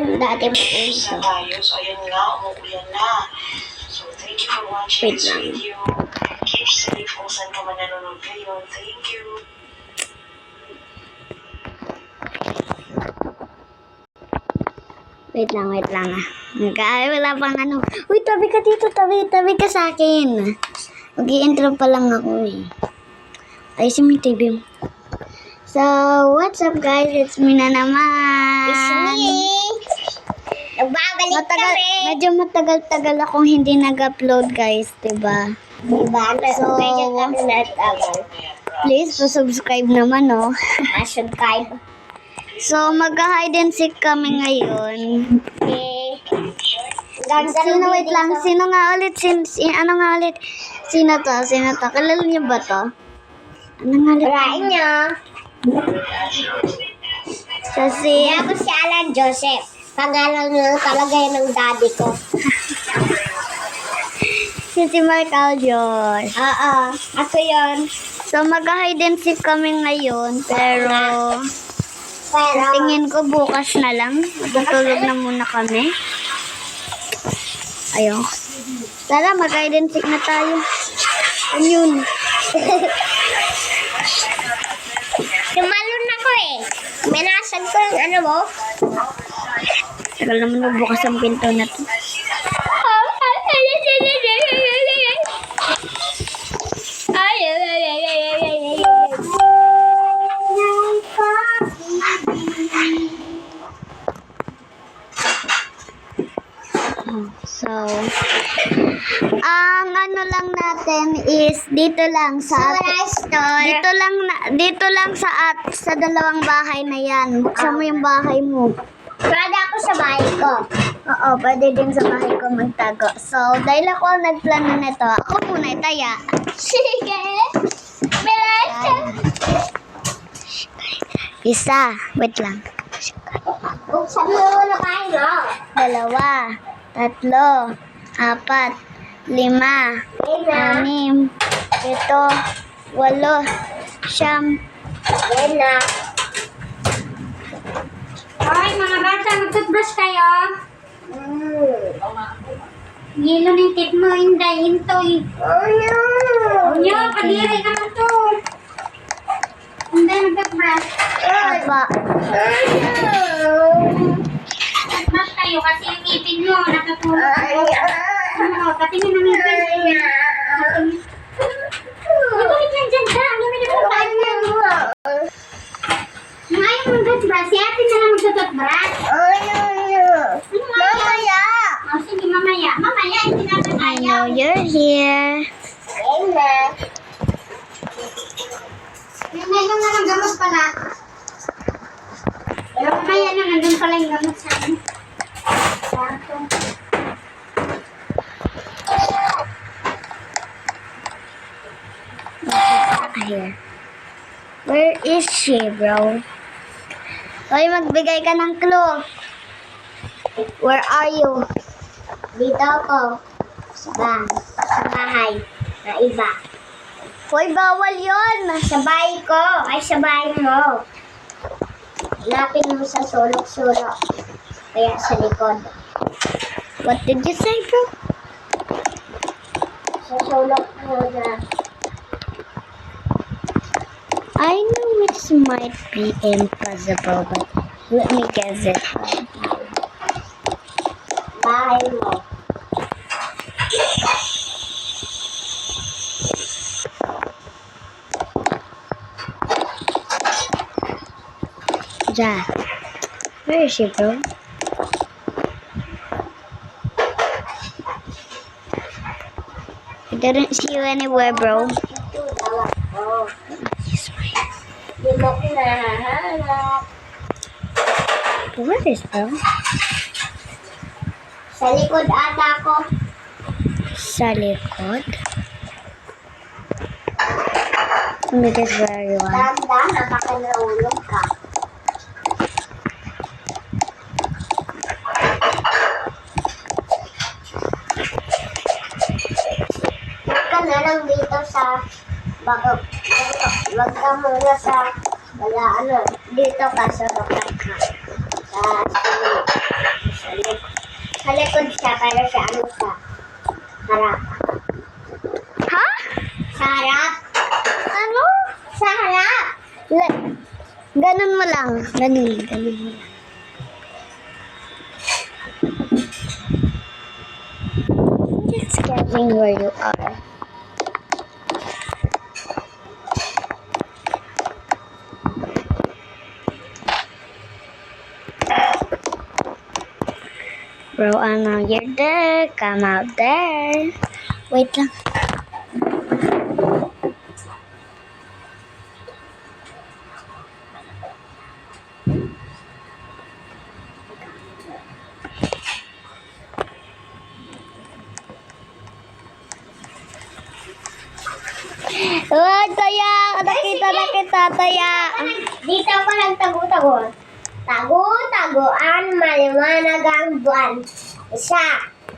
Dati mo sa tayo. So, ayun nga, umuulan na. So, thank you for watching this video. Keep safe kung saan ka man nanonood ngayon. Thank you. Wait lang ah. Wala pang ano. Uy, tabi ka dito, tabi ka sa akin. Mag-i-intro pa lang ako eh. Ayusin mo yung TV mo. So, what's up guys? It's me na naman. It's me. Nagbabalik kami. Medyo matagal-tagal akong hindi nag-upload guys, diba? Diba? So, Medyo kami natagal. please, subscribe naman oh. Subscribe. So, mag-hide and seek kami ngayon. Okay. Wait lang, sino nga ulit? Ano nga ulit? Sino to? Kilala niyo ba to? Ano nga ulit? Rain niyo. Kasi, Ako si Alan Joseph. Pangalan nyo talaga yun ng daddy ko. si Mark Aldior. Oo. Ako yun. So, mag-hide and seek kami ngayon, pero tingin ko bukas na lang. Matutulog na muna kami. Ayun. Tara, mag-hide and seek na tayo. Ano yun? Tumalon ako eh. Minasag ko yung ano mo. Tagal naman magbukas ang pinto na to. So, ang ano lang natin is dito lang sa dito lang sa dalawang bahay na yan. Buksan mo yung bahay mo. Pwede ako sa bahay ko. Oo, pwede din sa bahay ko magtago. So, dahil ako ang nagplano nito, ako muna itaya. Sige. Meron. Isa. Wait lang. Buksan mo muna kayo. 2, 3, 4, 5, 6, 7, 8, 9, 10, 11. Yan na. Hoy, mga bata, mag-toothbrush kayo. Yelo na yung tip mo, Inday, Intoy. Oh no. Nyo, kadiri naman to. Inday, mag-toothbrush. Apa. Toothbrush kayo kasi yung ngipin nyo, natutulog. Ano, patingin ng ngipin. Nagawin yan dyan ka. Ano may napupain mo? Nung ayaw mag-toothbrush, si ate na lang mag-toothbrush. Oh no. Mamaya. O, sige, mamaya. Mamaya, hindi natin I ayaw. know you're here. Yan na. Ngayon na lang gamot pala. Pero mamaya na, nandun pala yung gamot sa akin. Sarto. Here. Where is she, bro? Hoy, magbigay ka ng clue. Where are you? Dito ako. Sa bahay. Na iba. Hoy, bawal yon. Sa bahay ko. Ay, sa bahay mo. Hanapin mo sa sulok-sulok. Kaya sa likod. What did you say, bro? Sa sulok mo na. I know it might be impossible, but let me guess it. Bahay mo. Jack. Where is she, bro? I didn't see you anywhere, bro. Ito, tawag ko. Di mo ko nahahanap. Where is bro? Sa likod ata ko. Sa likod? It is where you are. Dahan-dahan, baka naulog ka. Huwag ka na lang dito sa baka, wag ka muna sa wala ano, dito ka sa baka ka. Sa silid. Harap. Ha? Sa harap. Ano? Sa harap. Ganun mo lang. Ganun mo lang. Just guessing where you are. Bro, I know you're there. Come out there. Wait lang. Oh, taya! Nakita na kita, taya! Dito ako nagtago-tago. Tago-tagoan, maliwanag ang buwan. 1,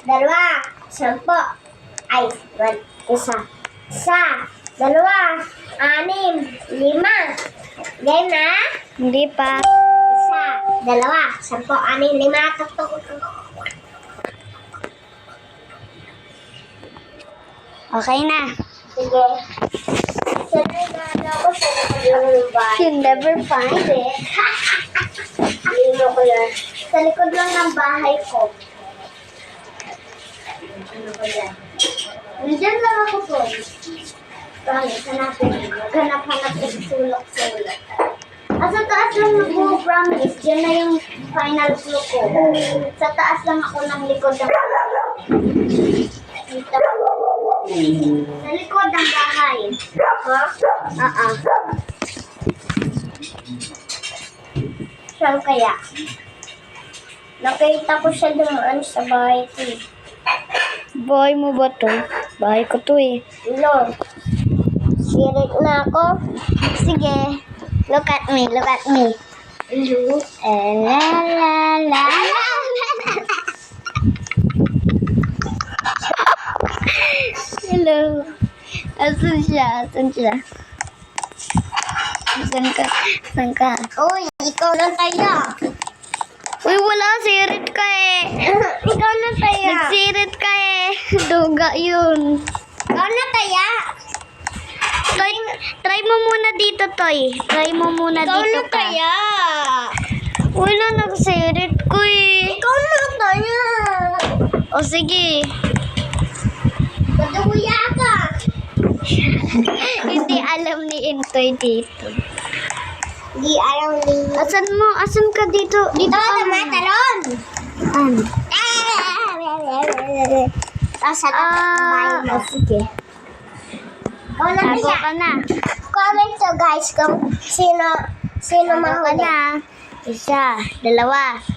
2, 10. Ay, 1, 1, 2, 6, 5. Game na? Hindi pa. 1, 2, 10, 5. Tuk. Okay na. Sige. Sanay na ako sa likod ng bahay. You'll never find it. Lino ko yan. Sa likod lang ng bahay ko. Ano ko yan? Nandiyan lang ako po. Bakit? Hanapin. Maghanap-hanap yung sulok-sulok. Sa taas lang nag-promise. Diyan na yung final clue ko. Sa taas lang ako ng likod ng dito. Sa likod ng bahay. Ha? Saan kaya? Nakita ko siya dumaan sa bahay ko. Bahay mo ba to? Bahay ko to eh. No. Sirit na ako. Sige. Look at me. Look at me. La la la la. Hello. Asan siya? Asan siya? Asan ka? Asan ka? Uy, ikaw na tayo. Uy, wala. Sirit ka eh. Ikaw na tayo. Nagsirit ka eh. Duga yun. Ikaw na tayo. Toy, try mo muna dito, Toy. Try mo muna Ikaw dito na ka. tayo. Wala, nagsirit ko eh. Ikaw na tayo. O sige. Maduya ka. Hindi alam ni Intoy dito. Di alam ni... Asan mo? Asan ka dito? Dito Ito ka na muna. matalon. Ano? Sa bahay mo. Sige. Ikaw na Tago tayo. ka na. Comment to guys kung sino Tago ka mahuli. na. 1, 2, 3, 4, 5,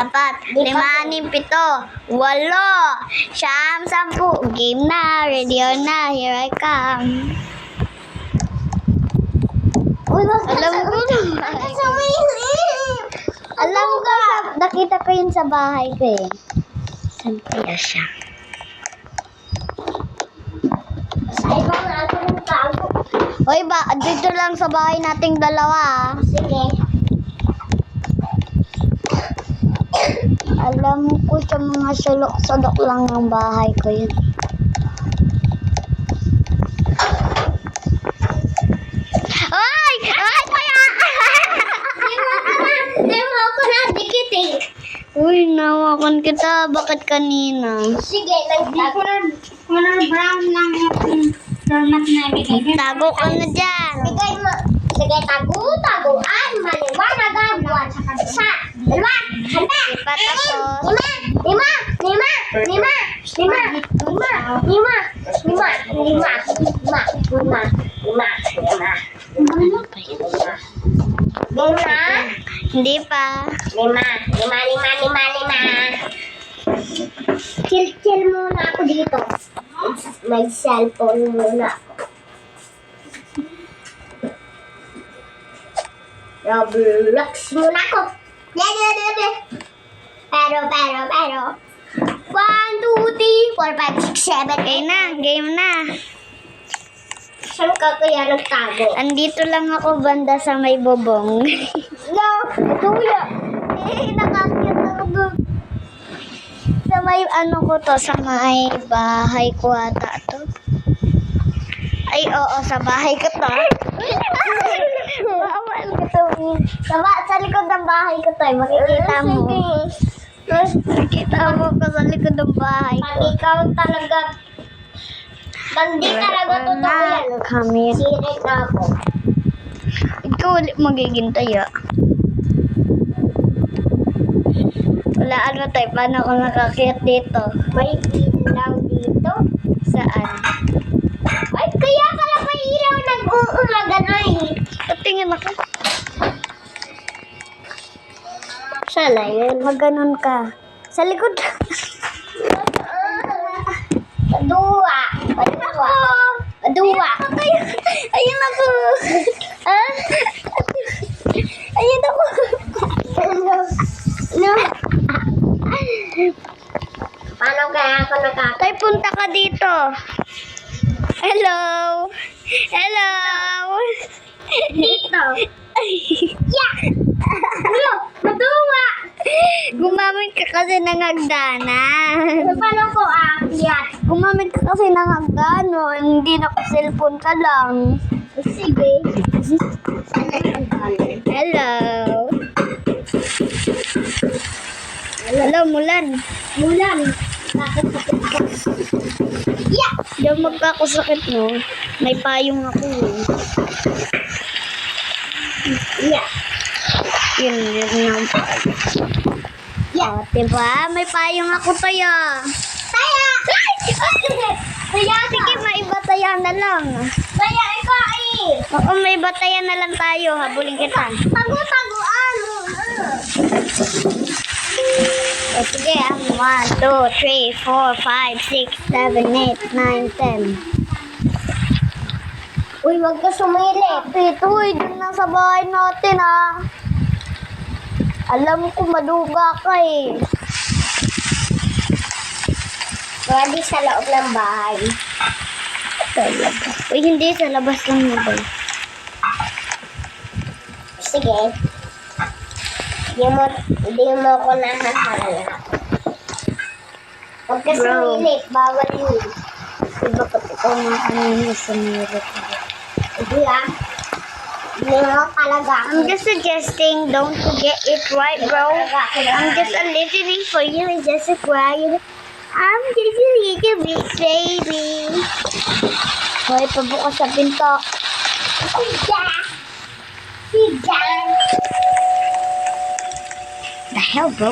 6, 7, 8, 9, 10. Game na. Ready or na. Here I come. Uy, Alam ko na. Alam ko, nakita ko yun sa bahay ko eh. Saan kaya siya? Ay, ba nga ako ng tago. Hoy ba, dito lang sa bahay nating dalawa. Sige. Alam ko sa mga sulok-sulok lang ng bahay ko yun. Ay! Ay, kaya! Di mo ako na dikit eh. Uy, nawakan kita. Bakit kanina? Sige, nagtago. Color brown lang yung doormat na ibigay. Tago ka na dyan. Bigay mo. Sige, taguan, maliwanag ang buwan. 1, 2, 3, 4, 5, 6, 7, 8, 9, 10. Game na? Hindi pa. 5. Chill muna ako dito. Mag-cellphone muna ako. Roblox muna ako. Pero. 1, 2, 3, 4, 5, 6, 7, 8. Okay na, game na. Saan ka kaya nagtago? Andito lang ako banda sa may bobong. No, kuya. Nakakita ako doon. Sa may may ano ko to, sa may bahay ko ata to. Ay, oo, sa bahay ko to. Bawal ko to. Sa likod ng bahay ko to, makikita mo. Makikita mo ko sa likod ng bahay Pag ko. ikaw talaga, pag di talaga totoo yan, Kami. sirit na ako. Ikaw ulit magiging taya. Wala ano tayo, paano ako nakakit dito? May ilaw dito. Saan? Ay, kaya pala may ilaw nag-uumaga na eh. Patingin ako. Sana yun. Maganon ka. Sa likod. Padua. Padua. Padua. Ayun ako. Ah? Ayun ako. No. Paano kaya ako nakaka... Tay, punta ka dito. Hello. Hello. Dito. Yeah! Ano? Padua! Gumamit ka kasi ng hagdanan. Paano ko aakyat? Gumamit ka kasi ng hagdanan. Hindi na cellphone ka lang. Sige. Hello. Hello, Mulan. Mulan. Bakit sakit ka? Yeah! Diyan magkakasakit, no? May payong ako. Yeah. Yun ang payong. Yeah. Diba? May payong ako tayo. Taya! Taya ka! Sige, may batayan na lang. Taya, ikaw eh! Oo, may batayan na lang tayo. Habulin kita. Tago-tagoan mo. O sige, 1, 2, 3, 4, 5, 6, 7, 8, 9, 10. Uy, wag ka sumilip. Pito, dun na sa bahay natin, ha. Alam ko, maduga ka, eh. Pwede sa loob ng bahay. Uy, hindi. Sa labas lang mo ba? Sige. Hindi mo ako nahaharap. Huwag ka Bro. sumilip. Bawal yun. Diba pati ikaw mga kanina sa meron? Hindi ah. Hindi mo talaga. I'm just suggesting, don't get it right, bro. I'm just listening for you and just a quiet. I'm just a little bit baby. Hoy, pabukas sa pinto. Siya. Siya. The hell, bro?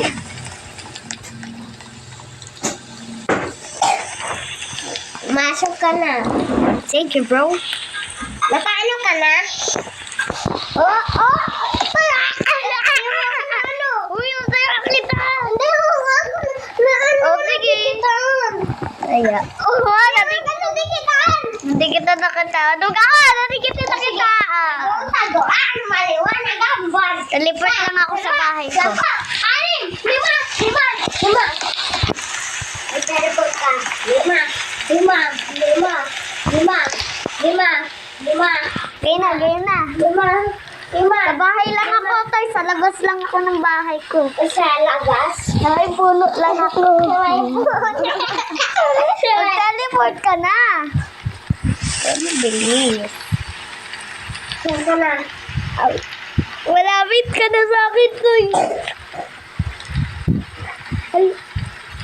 Masok ka na. Thank you, bro. Nakaano ka na? Oh, oh! Ano? Uy, yung tayo kita. Hindi ko nga ako na Oh, sige. Kaya. Oh, hindi kitaan. Hindi kita nakita. Ano ka? Hindi kita nakita. Tago-tagoan, maliwanag ang bar. Talipot lang ako sa bahay ko. Anim! Lima! Ay, teleport ka. Lima! Gaya na. Sa bahay lang ako, tay. Sa labas lang ako ng bahay ko. Sa labas. Ay, puno lang ako. Sa Mag-teleport ka na. Ano bilis? Saan ka na? Malapit ka na sa akin, Toy.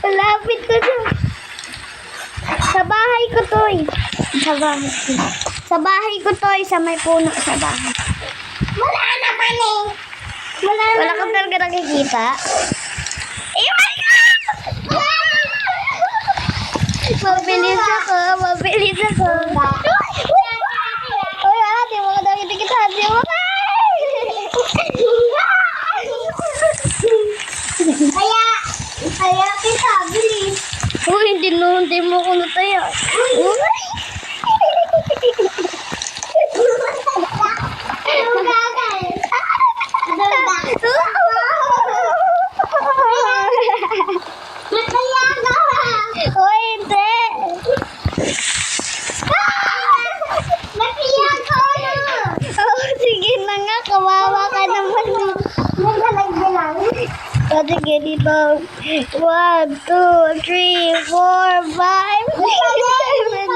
Malapit ka na. Sa bahay ko, Toy. Sa bahay ko. Sa bahay ko, Toy. Sa may puno sa bahay. Wala naman eh. Wala ka talaga nakikita? Iwan ka! Mabilis ako. Uy, ate, mga nakikita ate mo. Kaya kita, bilis. Uy, hindi mo ko nataya. Uy, hindi. Oh, sige na nga, kawawa ka naman. O, sige. ganito. 1, 2, 3, 4, 5, 6, 7,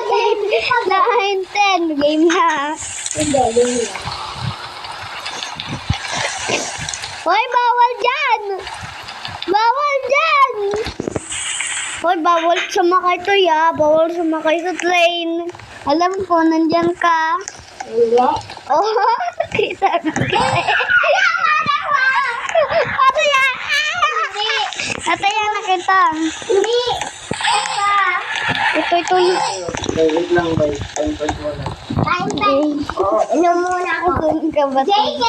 8, 9, 10. Game na. Hoy, bawal dyan! Bawal dyan! Hoy, bawal sumakay to ya. Bawal sumakay sa train. Alam ko, nandyan ka. Oh, kita na kita. Ataya! Ataya na kita. Hindi. Ito. Wait lang, bay. Time pa wala. Time. Inom muna ako. Doon ka ba? JJ,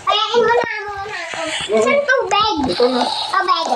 payain mo na muna ako. Saan tubig? Ito na. Tubig.